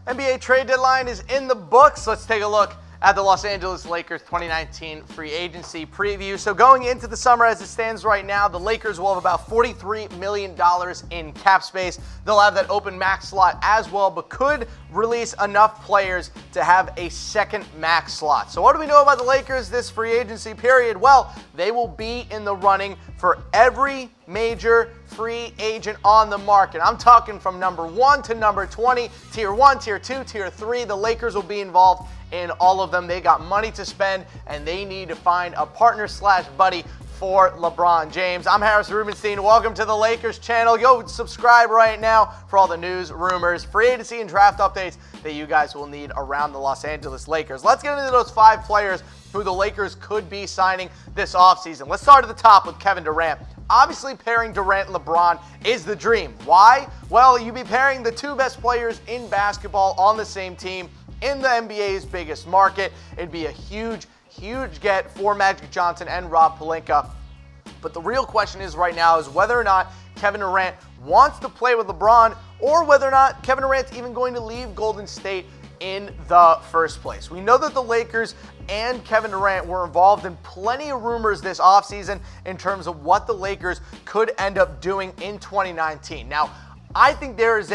NBA trade deadline is in the books. Let's take a look at the Los Angeles Lakers 2019 free agency preview. So going into the summer as it stands right now, the Lakers will have about $43 million in cap space. They'll have that open max slot as well, but could release enough players to have a second max slot. So what do we know about the Lakers this free agency period? Well, they will be in the running for every major free agent on the market. I'm talking from number 1 to number 20, tier 1, tier 2, tier 3. The Lakers will be involved in all of them. They got money to spend, and they need to find a partner/buddy for LeBron James. I'm Harris Rubenstein. Welcome to the Lakers channel. Go subscribe right now for all the news, rumors, free agency, and draft updates that you guys will need around the Los Angeles Lakers. Let's get into those 5 players who the Lakers could be signing this offseason. Let's start at the top with Kevin Durant. Obviously, pairing Durant and LeBron is the dream. Why? Well, you'd be pairing the 2 best players in basketball on the same team in the NBA's biggest market. It'd be a huge get for Magic Johnson and Rob Pelinka. But the real question is right now is whether or not Kevin Durant wants to play with LeBron, or whether or not Kevin Durant's even going to leave Golden State in the first place. We know that the Lakers and Kevin Durant were involved in plenty of rumors this offseason in terms of what the Lakers could end up doing in 2019. Now, I think there is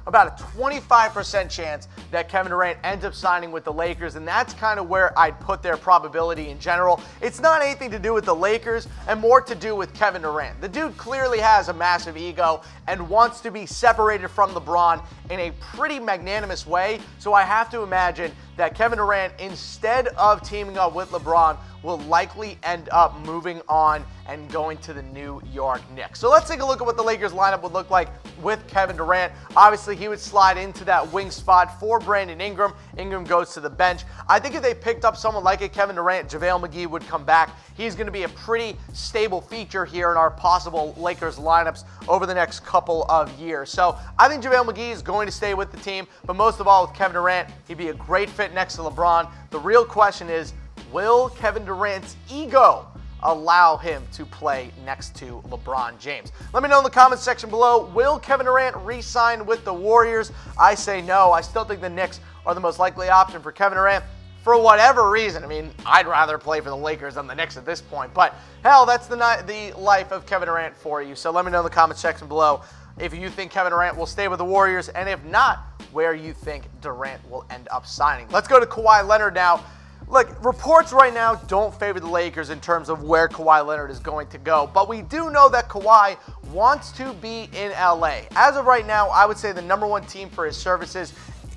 about a 25% chance that Kevin Durant ends up signing with the Lakers, and that's kind of where I'd put their probability in general. It's not anything to do with the Lakers and more to do with Kevin Durant. The dude clearly has a massive ego and wants to be separated from LeBron in a pretty magnanimous way, so I have to imagine that Kevin Durant, instead of teaming up with LeBron, will likely end up moving on and going to the New York Knicks. So let's take a look at what the Lakers lineup would look like with Kevin Durant. Obviously, he would slide into that wing spot for Brandon Ingram. Ingram goes to the bench. I think if they picked up someone like a Kevin Durant, JaVale McGee would come back. He's going to be a pretty stable feature here in our possible Lakers lineups over the next couple of years. So I think JaVale McGee is going to stay with the team, but most of all with Kevin Durant, he'd be a great fit next to LeBron. The real question is, will Kevin Durant's ego allow him to play next to LeBron James? Let me know in the comments section below. Will Kevin Durant re-sign with the Warriors? I say no. I still think the Knicks are the most likely option for Kevin Durant for whatever reason. I mean, I'd rather play for the Lakers than the Knicks at this point. But hell, that's the life of Kevin Durant for you. So let me know in the comments section below if you think Kevin Durant will stay with the Warriors, and if not, where you think Durant will end up signing. Let's go to Kawhi Leonard now. Look, reports right now don't favor the Lakers in terms of where Kawhi Leonard is going to go, but we do know that Kawhi wants to be in LA. As of right now, I would say the #1 team for his services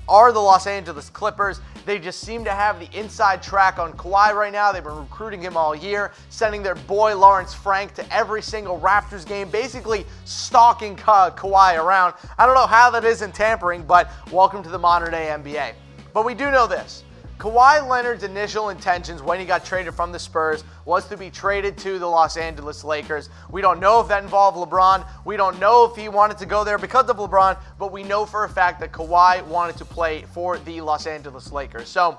are the Los Angeles Clippers. They just seem to have the inside track on Kawhi right now. They've been recruiting him all year, sending their boy Lawrence Frank to every single Raptors game, basically stalking Kawhi around. I don't know how that isn't tampering, but welcome to the modern day NBA. But we do know this. Kawhi Leonard's initial intentions when he got traded from the Spurs was to be traded to the Los Angeles Lakers. We don't know if that involved LeBron. We don't know if he wanted to go there because of LeBron, but we know for a fact that Kawhi wanted to play for the Los Angeles Lakers. So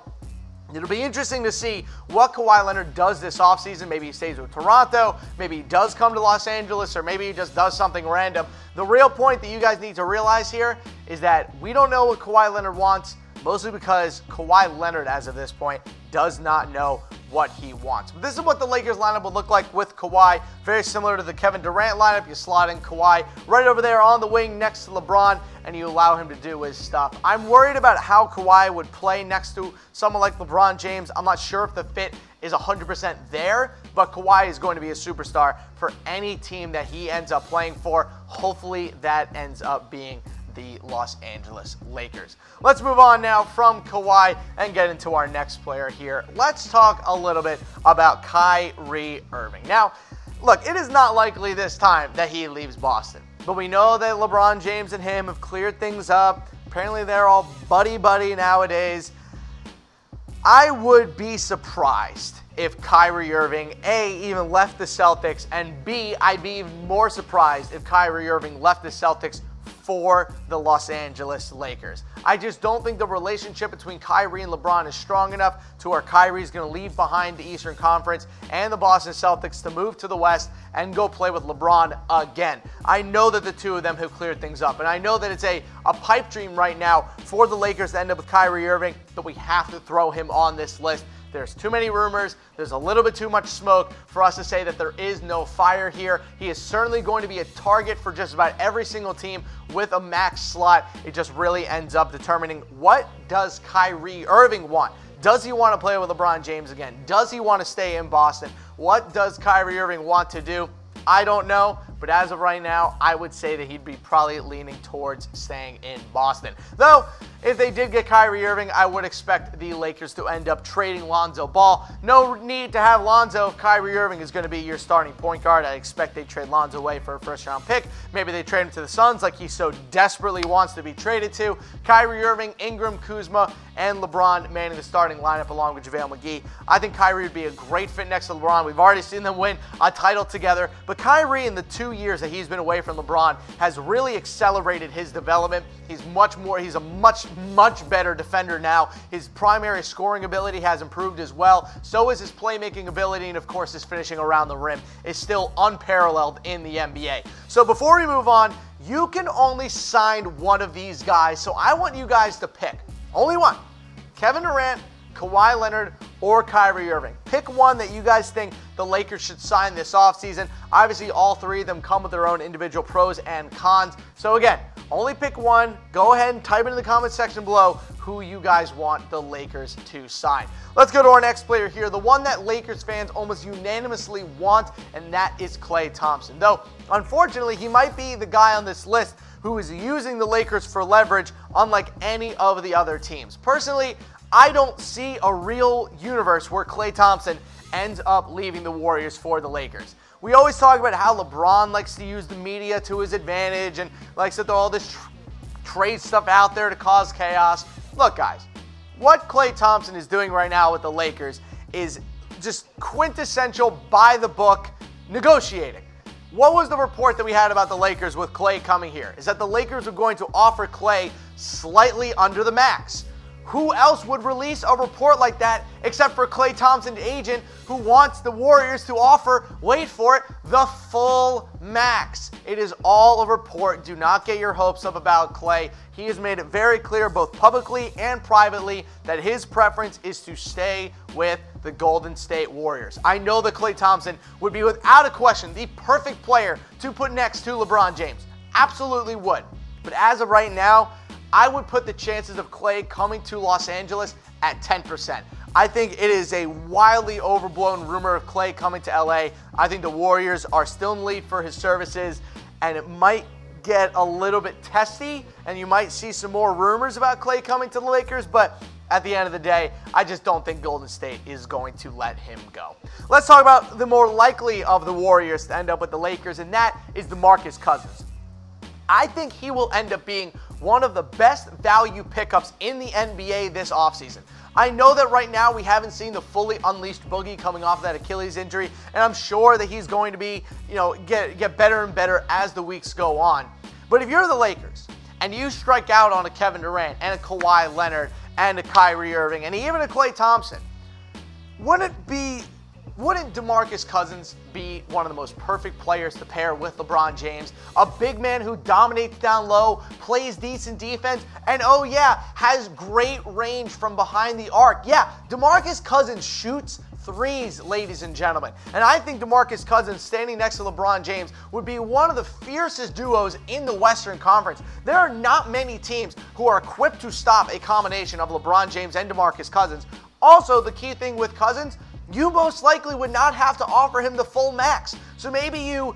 it'll be interesting to see what Kawhi Leonard does this offseason. Maybe he stays with Toronto, maybe he does come to Los Angeles, or maybe he just does something random. The real point that you guys need to realize here is that we don't know what Kawhi Leonard wants, mostly because Kawhi Leonard, as of this point, does not know what he wants. But this is what the Lakers lineup would look like with Kawhi. Very similar to the Kevin Durant lineup. You slot in Kawhi right over there on the wing next to LeBron, and you allow him to do his stuff. I'm worried about how Kawhi would play next to someone like LeBron James. I'm not sure if the fit is 100% there, but Kawhi is going to be a superstar for any team that he ends up playing for. Hopefully that ends up being the Los Angeles Lakers. Let's move on now from Kawhi and get into our next player here. Let's talk a little bit about Kyrie Irving. Now, look, it is not likely this time that he leaves Boston, but we know that LeBron James and him have cleared things up. Apparently they're all buddy-buddy nowadays. I would be surprised if Kyrie Irving, A, even left the Celtics, and B, I'd be even more surprised if Kyrie Irving left the Celtics for the Los Angeles Lakers. I just don't think the relationship between Kyrie and LeBron is strong enough to where Kyrie is going to leave behind the Eastern Conference and the Boston Celtics to move to the West and go play with LeBron again. I know that the two of them have cleared things up, and I know that it's a pipe dream right now for the Lakers to end up with Kyrie Irving, but we have to throw him on this list. There's too many rumors. There's a little bit too much smoke for us to say that there is no fire here. He is certainly going to be a target for just about every single team with a max slot. It just really ends up determining, what does Kyrie Irving want? Does he want to play with LeBron James again? Does he want to stay in Boston? What does Kyrie Irving want to do? I don't know, but as of right now, I would say that he'd be probably leaning towards staying in Boston. Though, if they did get Kyrie Irving, I would expect the Lakers to end up trading Lonzo Ball. No need to have Lonzo if Kyrie Irving is going to be your starting point guard. I expect they trade Lonzo away for a first-round pick. Maybe they trade him to the Suns like he so desperately wants to be traded to. Kyrie Irving, Ingram, Kuzma, and LeBron manning the starting lineup along with JaVale McGee. I think Kyrie would be a great fit next to LeBron. We've already seen them win a title together, but Kyrie, in the 2 years that he's been away from LeBron, has really accelerated his development. He's a much better defender now. His primary scoring ability has improved as well. So is his playmaking ability, and of course his finishing around the rim is still unparalleled in the NBA. So before we move on, you can only sign one of these guys, so I want you guys to pick. Only one. Kevin Durant, Kawhi Leonard, or Kyrie Irving. Pick one that you guys think the Lakers should sign this offseason. Obviously, all three of them come with their own individual pros and cons. So again, only pick one. Go ahead and type it in the comment section below who you guys want the Lakers to sign. Let's go to our next player here, the one that Lakers fans almost unanimously want, and that is Klay Thompson. Though, unfortunately, he might be the guy on this list who is using the Lakers for leverage unlike any of the other teams. Personally, I don't see a real universe where Klay Thompson ends up leaving the Warriors for the Lakers. We always talk about how LeBron likes to use the media to his advantage and likes to throw all this trade stuff out there to cause chaos. Look, guys, what Klay Thompson is doing right now with the Lakers is just quintessential by-the-book negotiating. What was the report that we had about the Lakers with Klay coming here? Is that the Lakers were going to offer Klay slightly under the max. Who else would release a report like that except for Klay Thompson's agent, who wants the Warriors to offer, wait for it, the full max? It is all a report. Do not get your hopes up about Klay. He has made it very clear, both publicly and privately, that his preference is to stay with the Golden State Warriors. I know that Klay Thompson would be, without a question, the perfect player to put next to LeBron James. Absolutely would. But as of right now, I would put the chances of Klay coming to Los Angeles at 10%. I think it is a wildly overblown rumor of Klay coming to LA. I think the Warriors are still in the lead for his services, and it might get a little bit testy, and you might see some more rumors about Klay coming to the Lakers, but at the end of the day, I just don't think Golden State is going to let him go. Let's talk about the more likely of the Warriors to end up with the Lakers, and that is DeMarcus Cousins. I think he will end up being one of the best value pickups in the NBA this offseason. I know that right now we haven't seen the fully unleashed Boogie coming off that Achilles injury, and I'm sure that he's going to be, get better and better as the weeks go on. But if you're the Lakers and you strike out on a Kevin Durant and a Kawhi Leonard and a Kyrie Irving and even a Klay Thompson, wouldn't DeMarcus Cousins be one of the most perfect players to pair with LeBron James? A big man who dominates down low, plays decent defense, and oh yeah, has great range from behind the arc. Yeah, DeMarcus Cousins shoots threes, ladies and gentlemen. And I think DeMarcus Cousins standing next to LeBron James would be one of the fiercest duos in the Western Conference. There are not many teams who are equipped to stop a combination of LeBron James and DeMarcus Cousins. Also, the key thing with Cousins, you most likely would not have to offer him the full max. So maybe you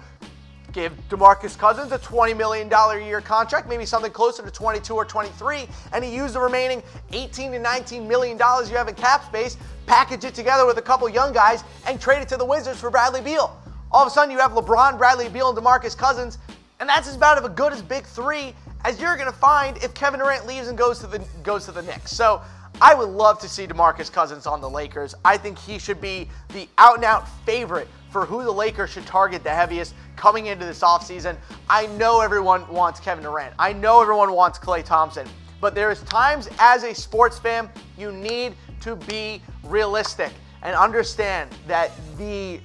give DeMarcus Cousins a $20 million a year contract, maybe something closer to 22 or 23, and he used the remaining $18 to $19 million you have in cap space, package it together with a couple young guys, and trade it to the Wizards for Bradley Beal. All of a sudden, you have LeBron, Bradley Beal, and DeMarcus Cousins, and that's about as good as big three as you're going to find if Kevin Durant leaves and goes to the Knicks. So I would love to see DeMarcus Cousins on the Lakers. I think he should be the out-and-out favorite for who the Lakers should target the heaviest coming into this offseason. I know everyone wants Kevin Durant. I know everyone wants Klay Thompson. But there's times as a sports fan, you need to be realistic and understand that the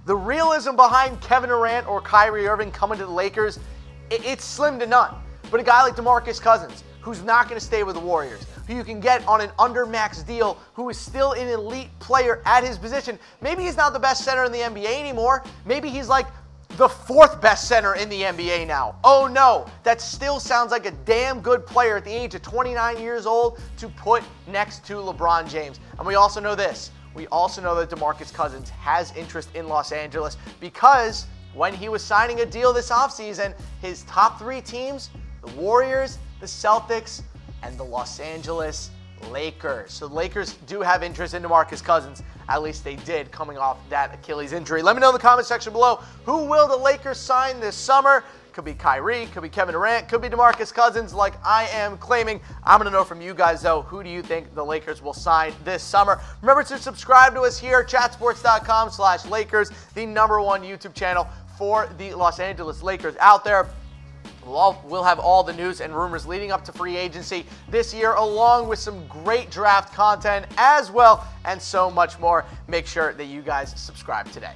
realism behind Kevin Durant or Kyrie Irving coming to the Lakers, it's slim to none. But a guy like DeMarcus Cousins, who's not going to stay with the Warriors, who you can get on an undermax deal, who is still an elite player at his position. Maybe he's not the best center in the NBA anymore. Maybe he's like the 4th best center in the NBA now. Oh no, that still sounds like a damn good player at the age of 29 years old to put next to LeBron James. And we also know this. We also know that DeMarcus Cousins has interest in Los Angeles because when he was signing a deal this offseason, his top 3 teams, the Warriors, the Celtics, and the Los Angeles Lakers. So the Lakers do have interest in DeMarcus Cousins. At least they did coming off that Achilles injury. Let me know in the comment section below, who will the Lakers sign this summer? Could be Kyrie, could be Kevin Durant, could be DeMarcus Cousins like I am claiming. I'm going to know from you guys, though, who do you think the Lakers will sign this summer? Remember to subscribe to us here, chatsports.com/Lakers, the #1 YouTube channel for the Los Angeles Lakers out there. We'll have all the news and rumors leading up to free agency this year, along with some great draft content as well, and so much more. Make sure that you guys subscribe today.